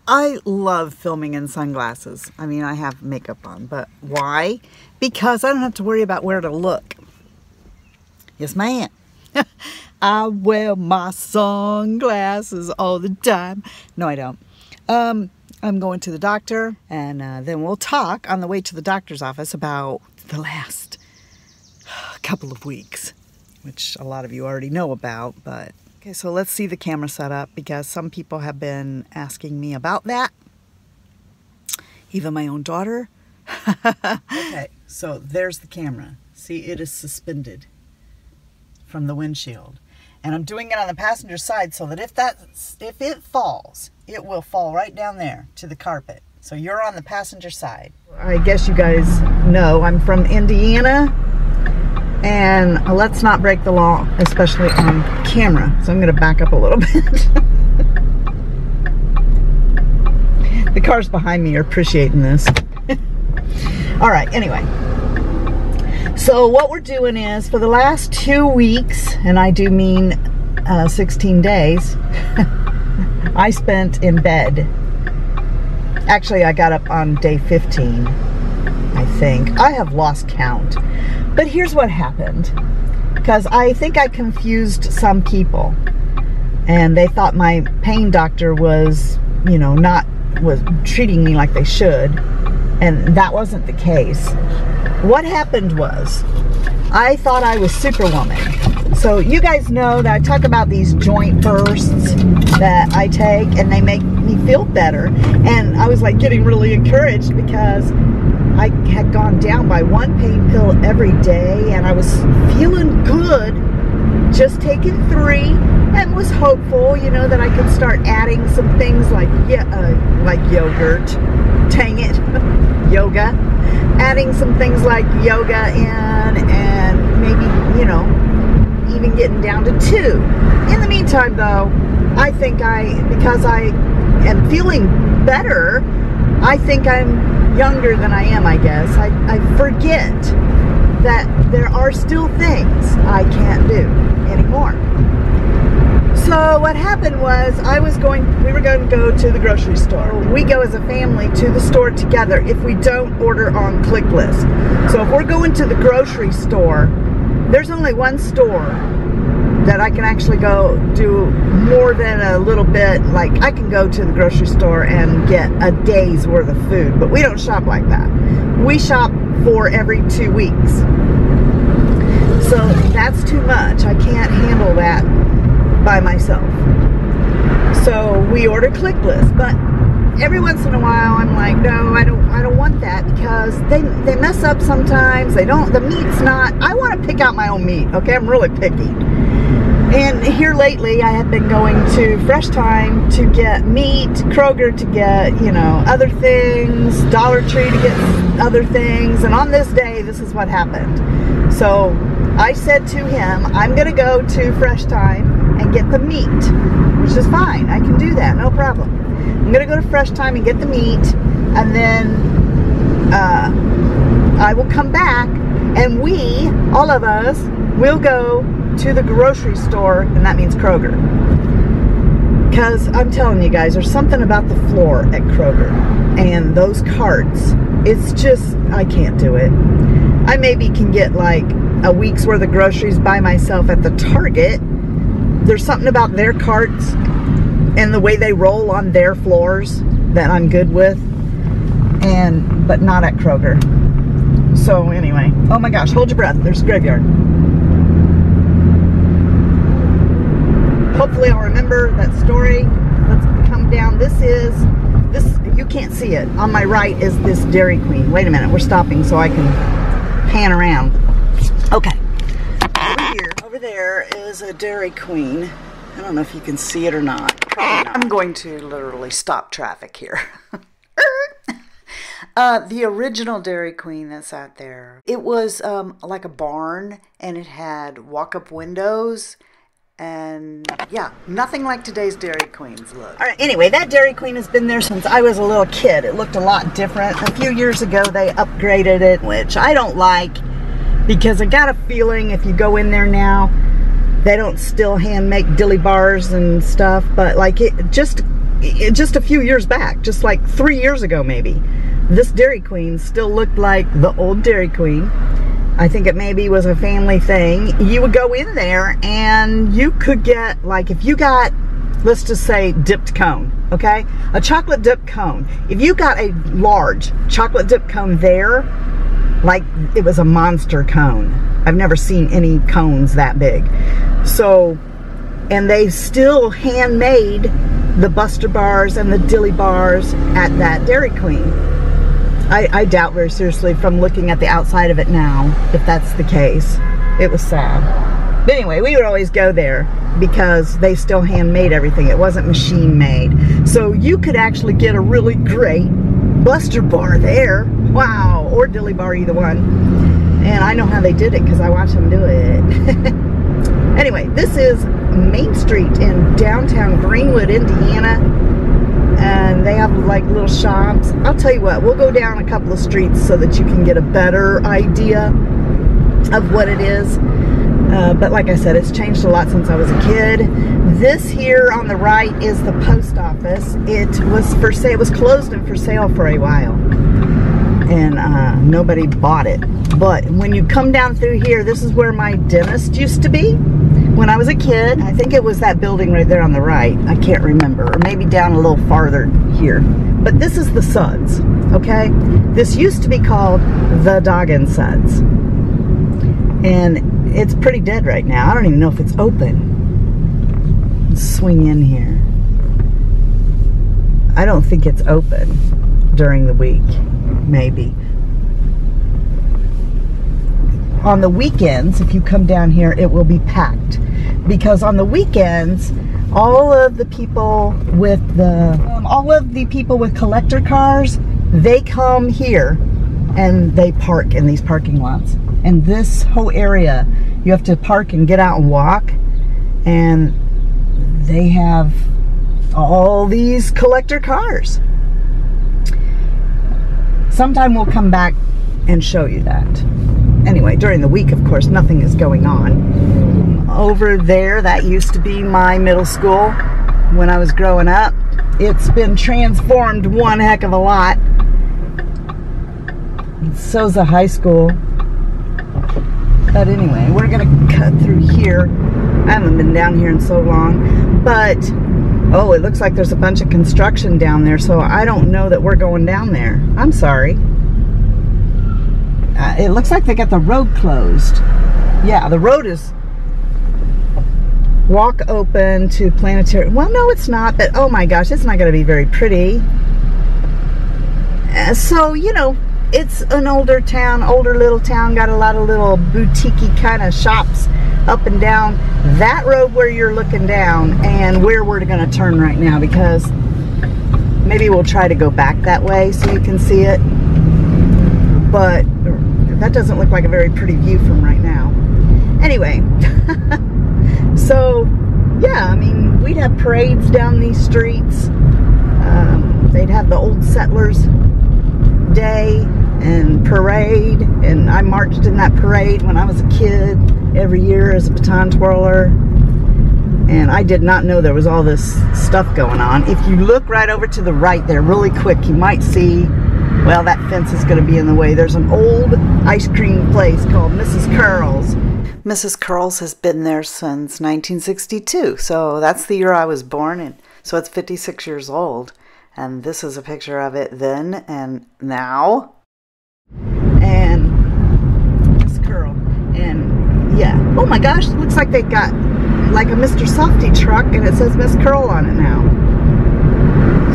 I love filming in sunglasses. I mean, I have makeup on, but why? Because I don't have to worry about where to look. Yes, ma'am. I wear my sunglasses all the time. No, I don't. I'm going to the doctor, and then we'll talk on the way to the doctor's office about the last couple of weeks, which a lot of you already know about, but okay, so let's see the camera setup because some people have been asking me about that. Even my own daughter. Okay, so there's the camera. See, it is suspended from the windshield. And I'm doing it on the passenger side so that if it falls, it will fall right down there to the carpet. So you're on the passenger side. I guess you guys know I'm from Indiana, and let's not break the law, especially on camera. So I'm going to back up a little bit. The cars behind me are appreciating this. All right, anyway. So what we're doing is, for the last 2 weeks, and I do mean 16 days, I spent in bed. Actually, I got up on day 15, I think. I have lost count. But here's what happened. Because I think I confused some people. And they thought my pain doctor was, you know, was treating me like they should. And that wasn't the case. What happened was, I thought I was Superwoman. So you guys know that I talk about these joint bursts that I take, and they make me feel better. And I was like getting really encouraged because I had gone down by 1 pain pill every day, and I was feeling good just taking 3, and was hopeful, you know, that I could start adding some things like yogurt. Dang it. Yoga. Adding some things like yoga in, and maybe, you know, even getting down to 2. In the meantime, though, I think because I am feeling better, I think I'm younger than I am, I guess. I forget that there are still things I can't do anymore. So what happened was, we were going to go to the grocery store. We go as a family to the store together if we don't order on ClickList. So if we're going to the grocery store, there's only one store that I can actually go do more than a little bit. Like, I can go to the grocery store and get a day's worth of food, but we don't shop like that. We shop for every 2 weeks. So that's too much. I can't handle that by myself. So we order ClickList, but every once in a while I'm like, no, I don't want that, because they mess up sometimes. The meat's not, I want to pick out my own meat, okay? I'm really picky. And here lately I have been going to Fresh Time to get meat, Kroger to get, you know, other things, Dollar Tree to get other things, and on this day, this is what happened. So I said to him, I'm going to go to Fresh Time and get the meat, which is fine. I can do that, no problem. I'm going to go to Fresh Time and get the meat, and then I will come back, and all of us, will go to the grocery store, and that means Kroger. Because I'm telling you guys, there's something about the floor at Kroger and those carts. It's just, I can't do it. I maybe can get like a week's worth of groceries by myself at the Target. There's something about their carts and the way they roll on their floors that I'm good with, but not at Kroger. So anyway, oh my gosh, hold your breath, there's a graveyard. Hopefully I'll remember that story. Let's come down. This, you can't see it. On my right is this Dairy Queen. Wait a minute, we're stopping so I can pan around. Okay. Over there is a Dairy Queen. I don't know if you can see it or not. Probably not. I'm going to literally stop traffic here. The original Dairy Queen that's out there, it was like a barn, and it had walk-up windows. And yeah, nothing like today's Dairy Queens look. All right, anyway, that Dairy Queen has been there since I was a little kid. It looked a lot different. A few years ago, they upgraded it, which I don't like, because I got a feeling if you go in there now, they don't still hand make dilly bars and stuff, but like it just just a few years back, just like 3 years ago maybe, this Dairy Queen still looked like the old Dairy Queen. I think it maybe was a family thing. You would go in there and you could get, like, if you got, let's just say, dipped cone, okay? A chocolate dipped cone. If you got a large chocolate dipped cone there, like it was a monster cone. I've never seen any cones that big. So, and they still handmade the Buster bars and the Dilly bars at that Dairy Queen. I doubt very seriously from looking at the outside of it now if that's the case. It was sad. But anyway, we would always go there because they still handmade everything. It wasn't machine made. So you could actually get a really great Buster bar there. Wow. Or Dilly bar, either one. And I know how they did it because I watched them do it. Anyway, this is Main Street in downtown Greenwood, Indiana. And they have like little shops. I'll tell you what, we'll go down a couple of streets so that you can get a better idea of what it is. But like I said, it's changed a lot since I was a kid. This here on the right is the post office. It was for sale. It was closed and for sale for a while, and nobody bought it. But when you come down through here, this is where my dentist used to be when I was a kid. I think it was that building right there on the right. I can't remember, or maybe down a little farther here. But this is the Suds, okay? This used to be called the Dog and Suds, and it's pretty dead right now. I don't even know if it's open. Let's swing in here. I don't think it's open during the week, maybe. On the weekends, if you come down here, it will be packed. Because on the weekends, all of the people with collector cars, they come here and they park in these parking lots. And this whole area, you have to park and get out and walk. And they have all these collector cars. Sometime we'll come back and show you that. Anyway, during the week, of course, nothing is going on. Over there, that used to be my middle school when I was growing up. It's been transformed one heck of a lot. So's the high school. But anyway, we're gonna cut through here. I haven't been down here in so long, but oh, it looks like there's a bunch of construction down there, so I don't know that we're going down there. I'm sorry. It looks like they got the road closed. Yeah, the road is walk open to Planetary. Well, no, it's not, but oh my gosh, it's not going to be very pretty. So, you know, it's an older town, older little town, got a lot of little boutique-y kind of shops up and down that road where you're looking down, and where we're going to turn right now, because maybe we'll try to go back that way so you can see it. But that doesn't look like a very pretty view from right now. Anyway, so yeah, I mean, we'd have parades down these streets. They'd have the Old Settlers Day and parade, and I marched in that parade when I was a kid every year as a baton twirler. And I did not know there was all this stuff going on. If you look right over to the right there really quick, you might see, well, that fence is going to be in the way. There's an old ice cream place called Mrs. Curl's. Mrs. Curl's has been there since 1962, so that's the year I was born, and so it's 56 years old. And this is a picture of it then and now. And Miss Curl, and yeah, oh my gosh, it looks like they got like a Mr. Softy truck, and it says Miss Curl on it now.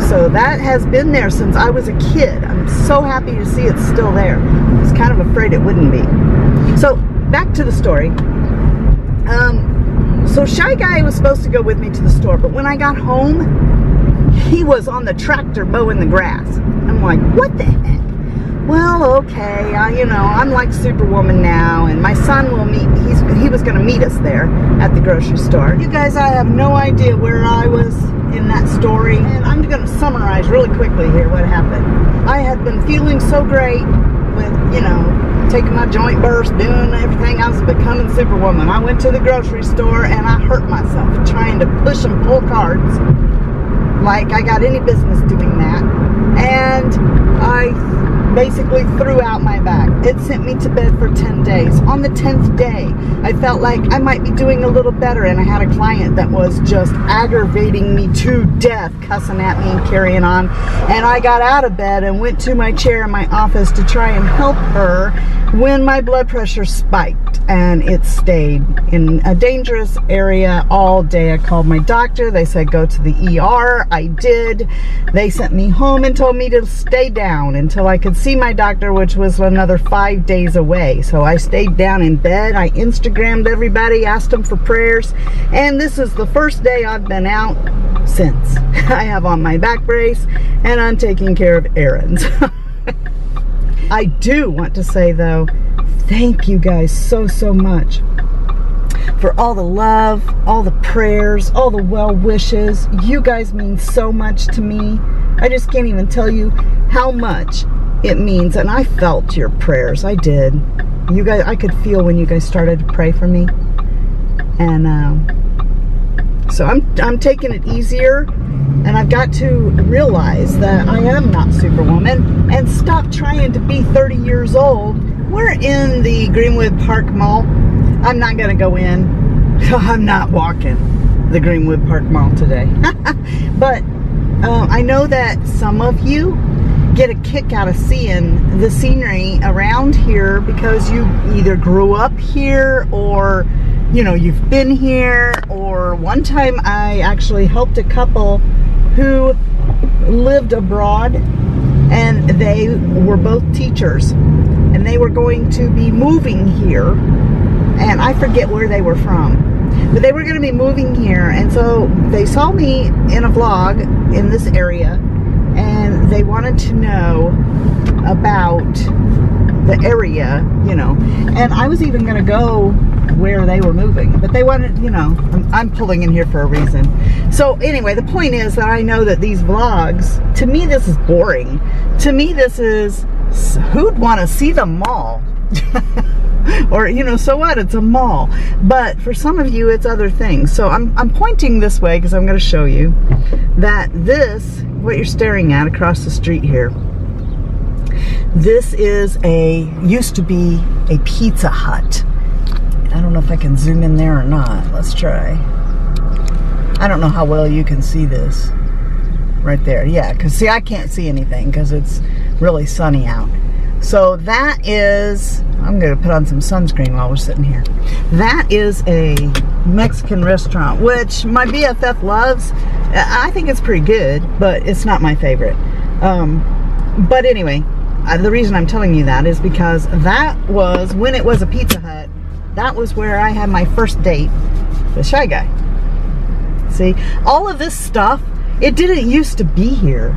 So that has been there since I was a kid. I'm so happy to see it's still there. I was kind of afraid it wouldn't be. So back to the story. So Shy Guy was supposed to go with me to the store, but when I got home, he was on the tractor mowing the grass. I'm like, what the heck? Well, okay, you know, I'm like Superwoman now, and my son will meet me. He was going to meet us there at the grocery store. You guys, I have no idea where I was in that story, and I'm going to summarize really quickly here what happened. I had been feeling so great with, you know, taking my joint burst, doing everything. I was becoming Superwoman. I went to the grocery store and I hurt myself trying to push and pull carts like I got any business doing that. And I basically threw out my back. It sent me to bed for 10 days. On the 10th day, I felt like I might be doing a little better, and I had a client that was just aggravating me to death, cussing at me and carrying on. And I got out of bed and went to my chair in my office to try and help her when my blood pressure spiked, and it stayed in a dangerous area all day. I called my doctor. They said go to the ER. I did. They sent me home and told me to stay down until I could see my doctor, which was another 5 days away. So I stayed down in bed. I Instagrammed everybody, asked them for prayers, and this is the first day I've been out since. I have on my back brace and I'm taking care of errands. I do want to say though, thank you guys so much for all the love, all the prayers, all the well wishes. You guys mean so much to me. I just can't even tell you how much it means. And I felt your prayers. I did. You guys, I could feel when you guys started to pray for me. And so I'm taking it easier. And I've got to realize that I am not Superwoman and stop trying to be 30 years old. We're in the Greenwood Park Mall. I'm not going to go in. I'm not walking the Greenwood Park Mall today. But I know that some of you get a kick out of seeing the scenery around here because you either grew up here or, you know, you've been here. Or one time I actually helped a couple who lived abroad, and they were both teachers, and they were going to be moving here, and I forget where they were from, but they were going to be moving here. And so they saw me in a vlog in this area, and they wanted to know about the area, you know, and I was even going to go where they were moving, but they wanted, you know, I'm pulling in here for a reason. So anyway, the point is that I know that these vlogs, to me this is boring. To me this is, who'd want to see the mall? Or, you know, so what, it's a mall. But for some of you it's other things. So I'm pointing this way because I'm going to show you that this, what you're staring at across the street here, this is used to be a Pizza Hut. I don't know if I can zoom in there or not. Let's try. I don't know how well you can see this. Right there. Yeah, because see, I can't see anything because it's really sunny out. So that is, I'm going to put on some sunscreen while we're sitting here. That is a Mexican restaurant, which my BFF loves. I think it's pretty good, but it's not my favorite. But anyway, the reason I'm telling you that is because that was, when it was a Pizza Hut, that was where I had my first date with Shy Guy. See, all of this stuff, it didn't used to be here.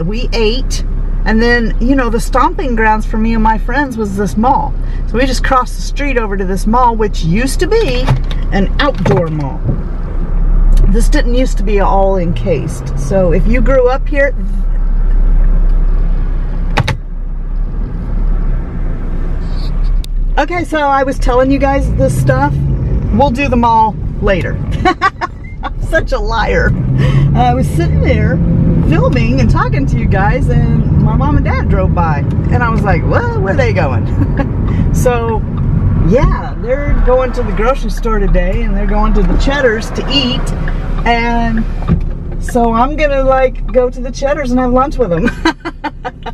We ate, and then, you know, the stomping grounds for me and my friends was this mall. So we just crossed the street over to this mall, which used to be an outdoor mall. This didn't used to be all encased. So if you grew up here, okay, so I was telling you guys this stuff. We'll do them all later. I'm such a liar. I was sitting there filming and talking to you guys, and my mom and dad drove by. And I was like, well, where are they going? So, yeah, they're going to the grocery store today, and they're going to the Cheddar's to eat. And so I'm going to, like, go to the Cheddar's and have lunch with them.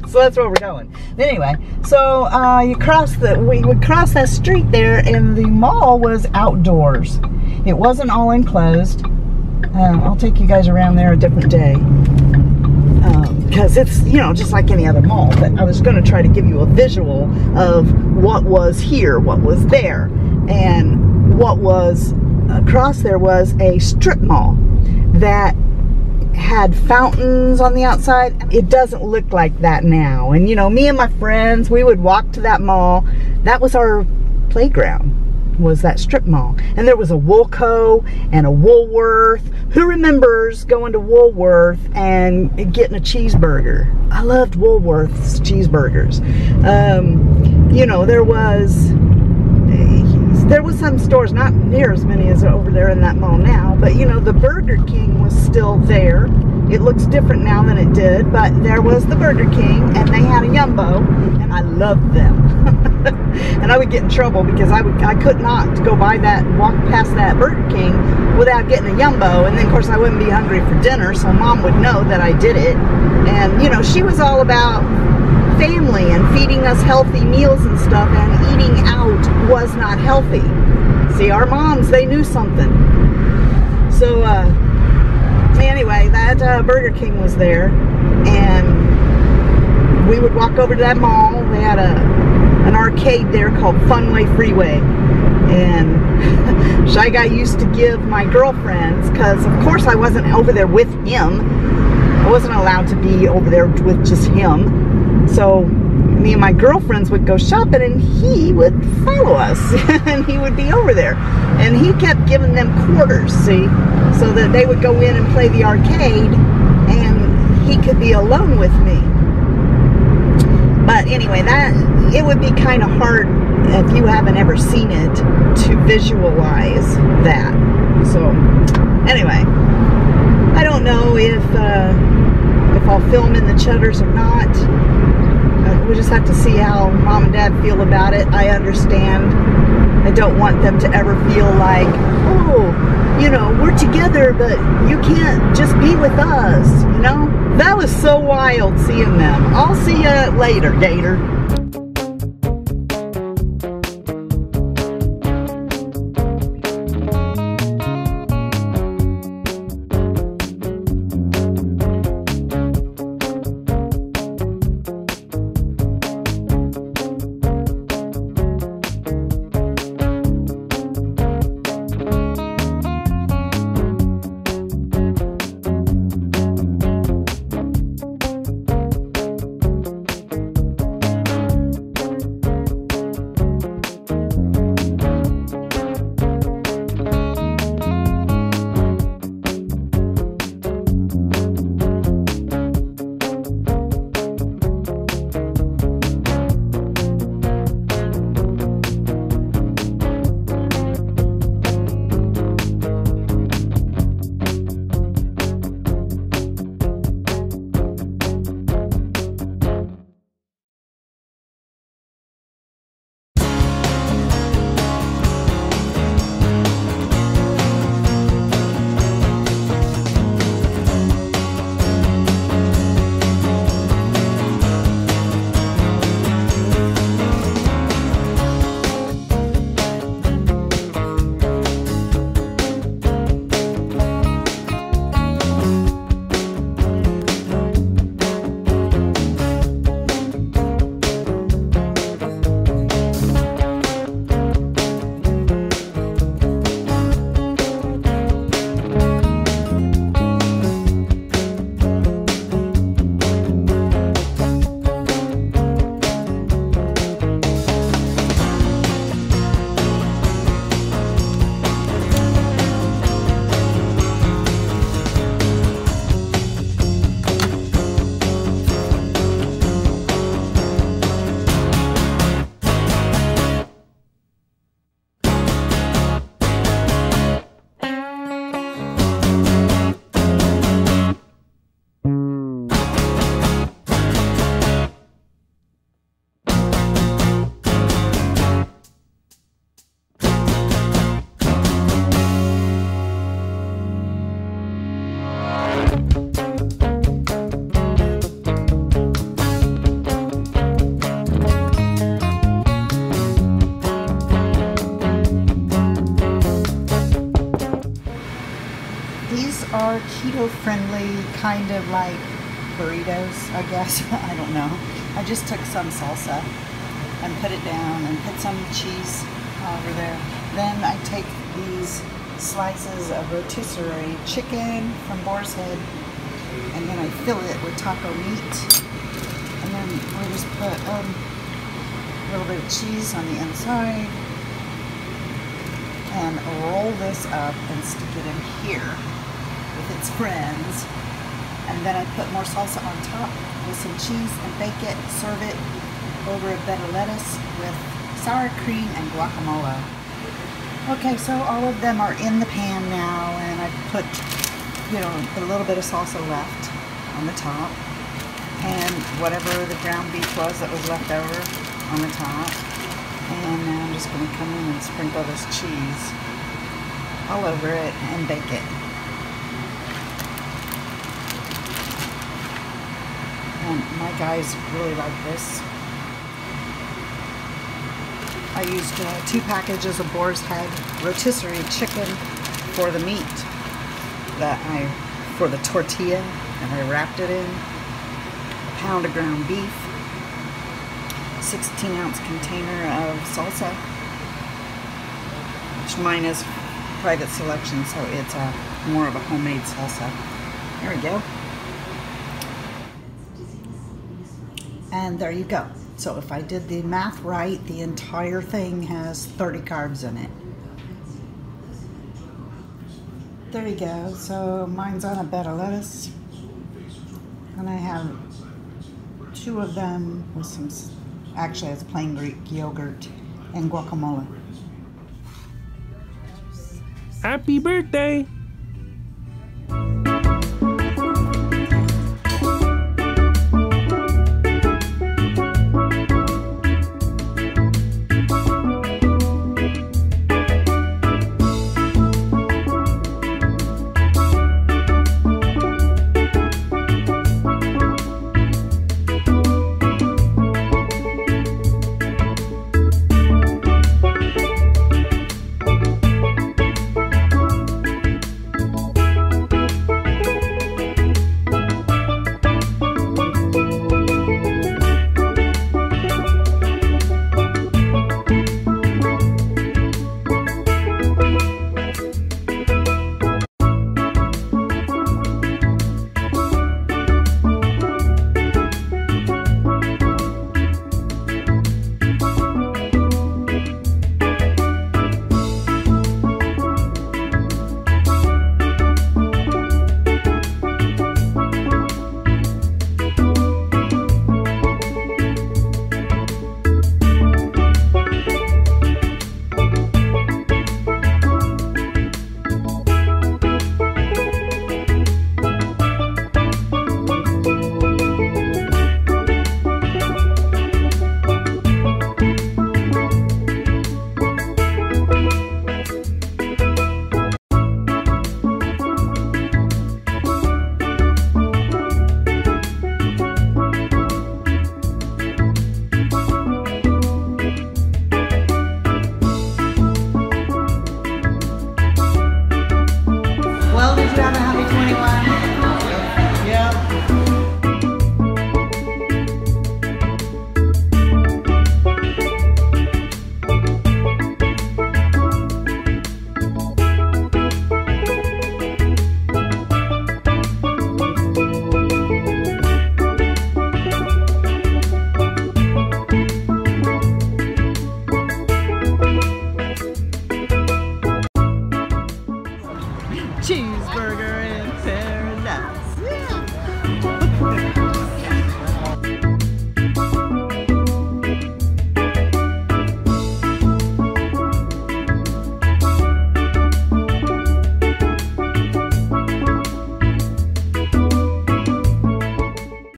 So that's where we're going. Anyway, so we would cross that street there, and the mall was outdoors. It wasn't all enclosed. I'll take you guys around there a different day, because it's, you know, just like any other mall. But I was going to try to give you a visual of what was here, what was there, and what was across there was a strip mall that had fountains on the outside. It doesn't look like that now. And you know, me and my friends, we would walk to that mall. That was our playground, was that strip mall. And there was a Woolco and a Woolworth. Who remembers going to Woolworth and getting a cheeseburger? I loved Woolworth's cheeseburgers. You know, there was there was some stores, not near as many as over there in that mall now, but you know, the Burger King was still there. It looks different now than it did, but there was the Burger King, and they had a Jumbo, and I loved them. And I would get in trouble because I could not go by that, walk past that Burger King without getting a Jumbo, and then of course I wouldn't be hungry for dinner, so Mom would know that I did it. And you know, she was all about family and feeding us healthy meals and stuff, and eating out was not healthy. See, our moms, they knew something. So anyway, that Burger King was there, and we would walk over to that mall. They had an arcade there called Funway Freeway, and Shy Guy used to give my girlfriends, because of course I wasn't over there with him. I wasn't allowed to be over there with just him. So me and my girlfriends would go shopping, and he would follow us and he would be over there, and he kept giving them quarters, see, so that they would go in and play the arcade and he could be alone with me. But anyway, that it would be kind of hard if you haven't ever seen it to visualize that. So anyway, I don't know if I'll film in the Chudders or not. We just have to see how Mom and Dad feel about it. I understand. I don't want them to ever feel like, oh, you know, we're together, but you can't just be with us, you know? That was so wild seeing them. I'll see you later, Gator. Are keto-friendly, kind of like burritos, I guess. I don't know. I just took some salsa and put it down and put some cheese over there. Then I take these slices of rotisserie chicken from Boar's Head, and then I fill it with taco meat, and then we just put a little bit of cheese on the inside and roll this up and stick it in here with its friends, and then I put more salsa on top with some cheese and bake it, serve it over a bed of lettuce with sour cream and guacamole. Okay, so all of them are in the pan now, and I put, you know, a little bit of salsa left on the top, and whatever the ground beef was that was left over on the top. And now I'm just going to come in and sprinkle this cheese all over it and bake it. And my guys really like this. I used 2 packages of boar's head rotisserie chicken for the meat for the tortilla, and I wrapped it in. A pound of ground beef, 16-ounce container of salsa, which mine is private selection, so it's more of a homemade salsa. There we go. And there you go. So if I did the math right, the entire thing has 30 carbs in it. There you go. So mine's on a bed of lettuce. And I have 2 of them with some, actually it's plain Greek yogurt and guacamole. Happy birthday!